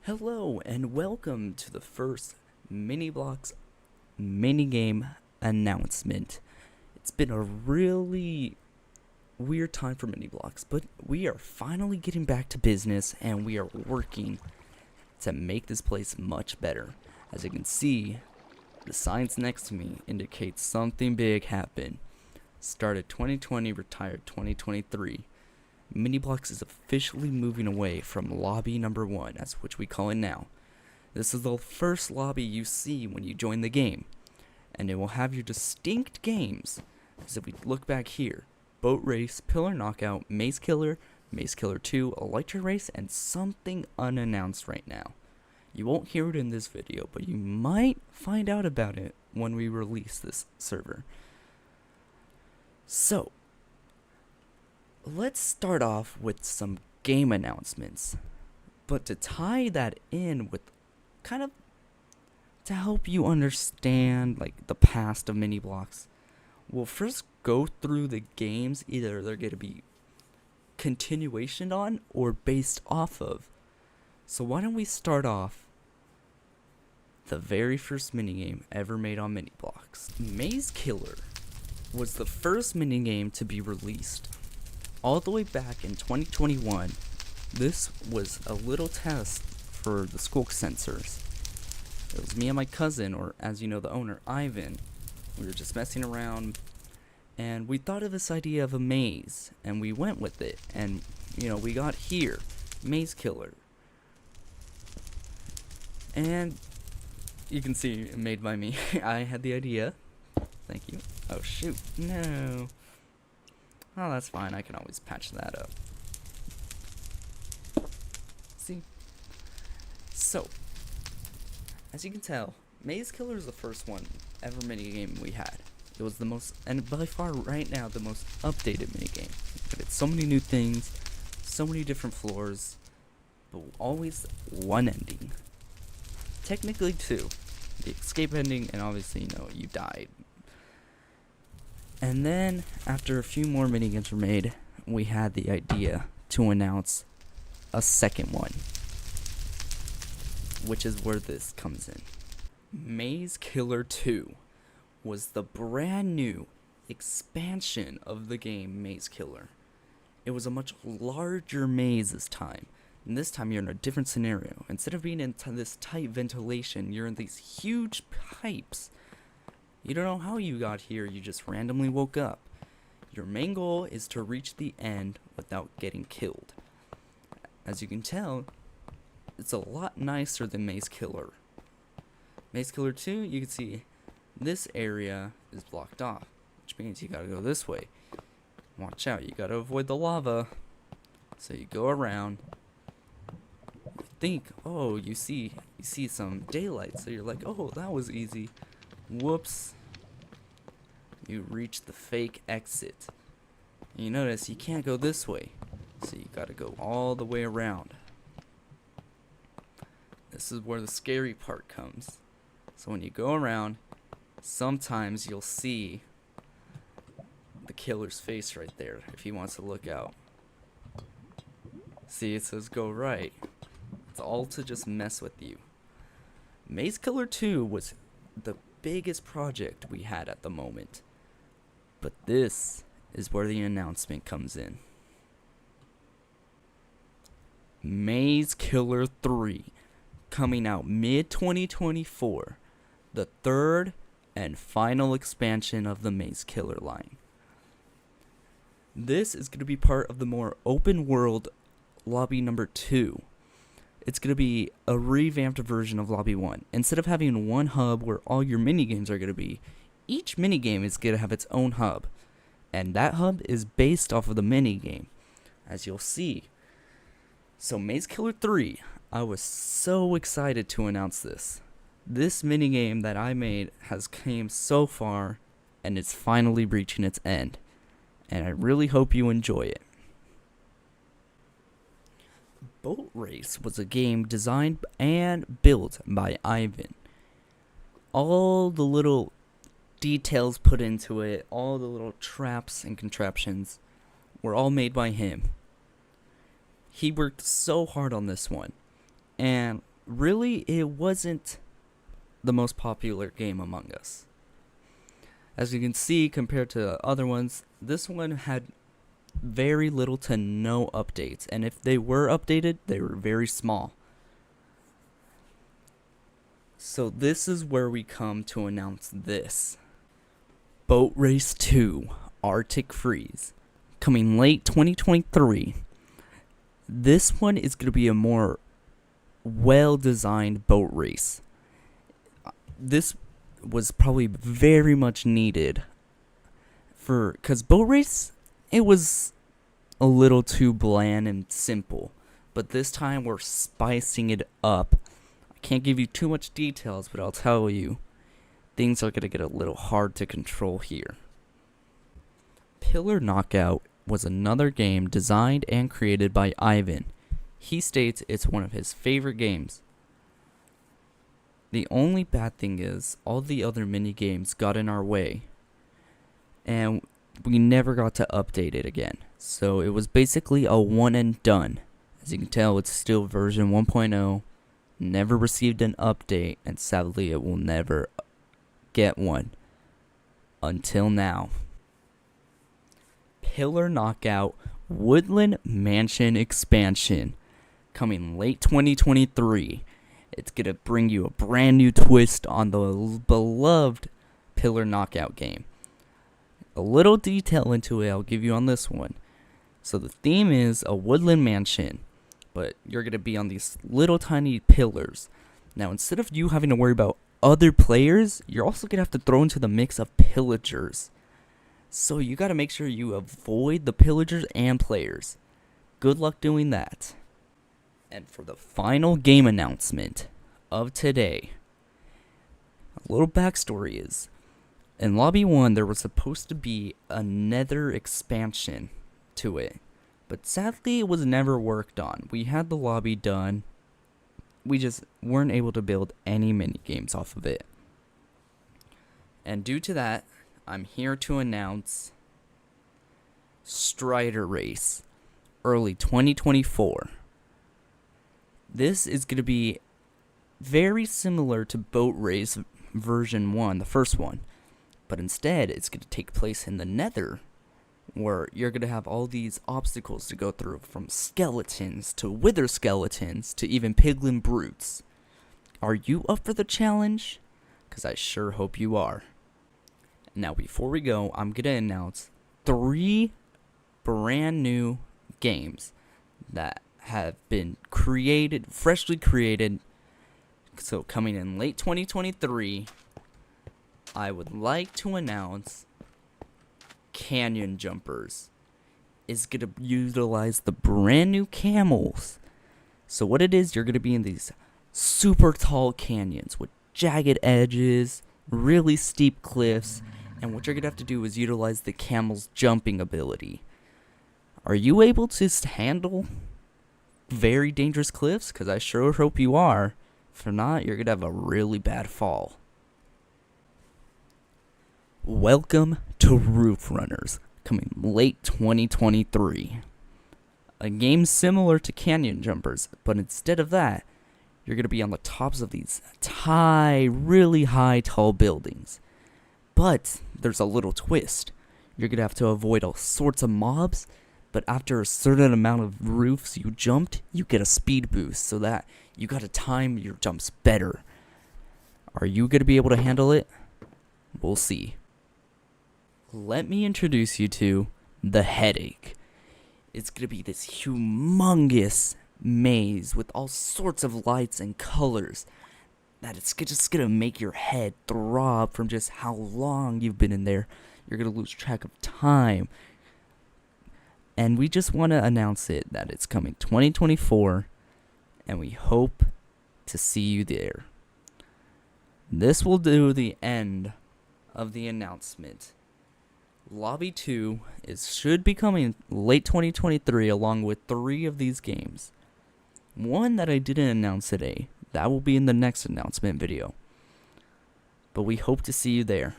Hello and welcome to the first Miniblox minigame announcement. It's been a really weird time for Miniblox, but we are finally getting back to business and we are working to make this place much better. As you can see, the signs next to me indicate something big happened. Started 2020, retired 2023. Miniblox is officially moving away from lobby number 1, as which we call it now. This is the first lobby you see when you join the game, and it will have your distinct games. As if we look back here, Boat Race, Pillar Knockout, Maze Killer 2, Elytra Race, and something unannounced right now. You won't hear it in this video, but you might find out about it when we release this server. So, let's start off with some game announcements. But to tie that in with kind of to help you understand like the past of Miniblox, we'll first go through the games either they're going to be continuation on or based off of. So why don't we start off the very first minigame ever made on Miniblox. Maze Killer was the first minigame to be released. All the way back in 2021, this was a little test for the skulk sensors. It was me and my cousin, or as you know, the owner, Ivan. We were just messing around, and we thought of this idea of a maze, and we went with it, and, we got here, Maze Killer. And you can see, made by me. I had the idea. Thank you. Oh, shoot. No. Oh, that's fine. I can always patch that up. See? So, as you can tell, Maze Killer is the first one ever minigame we had. It was the most, and by far right now, the most updated minigame. But it's so many new things, so many different floors, but always one ending. Technically two. The escape ending, and obviously, you died. And then, after a few more minigames were made, we had the idea to announce a second one, which is where this comes in. Maze Killer 2 was the brand new expansion of the game Maze Killer. It was a much larger maze this time, and this time you're in a different scenario. Instead of being in this tight ventilation, you're in these huge pipes. You don't know how you got here, you just randomly woke up. Your main goal is to reach the end without getting killed. As you can tell, it's a lot nicer than Maze Killer. Maze Killer 2, you can see this area is blocked off, which means you gotta go this way. Watch out, you gotta avoid the lava. So you go around, you think, oh, you see some daylight, so you're like, oh, that was easy. Whoops. You reach the fake exit. You notice you can't go this way, so you gotta go all the way around. This is where the scary part comes. So when you go around, sometimes you'll see the killer's face right there if he wants to look out. See, it says go right. It's all to just mess with you. Maze Killer 2 was the biggest project we had at the moment, but this is where the announcement comes in. Maze Killer 3 coming out mid-2024, the third and final expansion of the Maze Killer line. This is going to be part of the more open world lobby number 2. It's going to be a revamped version of Lobby 1. Instead of having one hub where all your minigames are going to be, each minigame is going to have its own hub. And that hub is based off of the minigame, as you'll see. So Maze Killer 3, I was so excited to announce this. This minigame that I made has came so far, and it's finally reaching its end. And I really hope you enjoy it. Boat Race was a game designed and built by Ivan. All the little details put into it, all the little traps and contraptions were all made by him. He worked so hard on this one, and really, it wasn't the most popular game among us. As you can see, compared to other ones, this one had very little to no updates, and if they were updated, they were very small. So this is where we come to announce this. Boat Race 2 Arctic Freeze, coming late 2023. This one is going to be a more well-designed boat race. This was probably very much needed because Boat Race, it was a little too bland and simple, but this time we're spicing it up. I can't give you too much details, but I'll tell you, things are going to get a little hard to control here. Pillar Knockout was another game designed and created by Ivan. He states it's one of his favorite games. The only bad thing is, all the other minigames got in our way, and we never got to update it again. So it was basically a one and done. As you can tell, it's still version 1.0, never received an update, and sadly it will never get one. Until now. Pillar Knockout Woodland Mansion Expansion, coming late 2023. It's going to bring you a brand new twist on the beloved Pillar Knockout game. A little detail into it I'll give you on this one. So the theme is a woodland mansion, but you're going to be on these little tiny pillars. Now, instead of you having to worry about other players, you're also going to have to throw into the mix of pillagers. So you got to make sure you avoid the pillagers and players. Good luck doing that. And for the final game announcement of today, a little backstory is, in Lobby 1 there was supposed to be a Nether expansion to it, but sadly it was never worked on. We had the lobby done, we just weren't able to build any mini games off of it. And due to that, I'm here to announce Strider Race, early 2024. This is going to be very similar to Boat Race version 1, the first one, but instead it's going to take place in the Nether, where you're going to have all these obstacles to go through, from skeletons to wither skeletons to even piglin brutes. Are you up for the challenge? Because I sure hope you are. Now, before we go, I'm going to announce 3 brand new games that have been created, freshly created. So coming in late 2023, I would like to announce Canyon Jumpers is going to utilize the brand new camels. So what it is, you're going to be in these super tall canyons with jagged edges, really steep cliffs, and what you're going to have to do is utilize the camel's jumping ability. Are you able to handle very dangerous cliffs? Because I sure hope you are. If not, you're going to have a really bad fall. Welcome to Roof Runners, coming late 2023. A game similar to Canyon Jumpers, but instead of that, you're going to be on the tops of these really high, tall buildings. But there's a little twist. You're going to have to avoid all sorts of mobs, but after a certain amount of roofs you jumped, you get a speed boost, so that you got to time your jumps better. Are you going to be able to handle it? We'll see. Let me introduce you to The Headache. It's going to be this humongous maze with all sorts of lights and colors that it's just going to make your head throb from just how long you've been in there. You're going to lose track of time. And we just want to announce it that it's coming 2024, and we hope to see you there. This will do the end of the announcement. Lobby 2 should be coming late 2023 along with 3 of these games. One that I didn't announce today, that will be in the next announcement video. But we hope to see you there.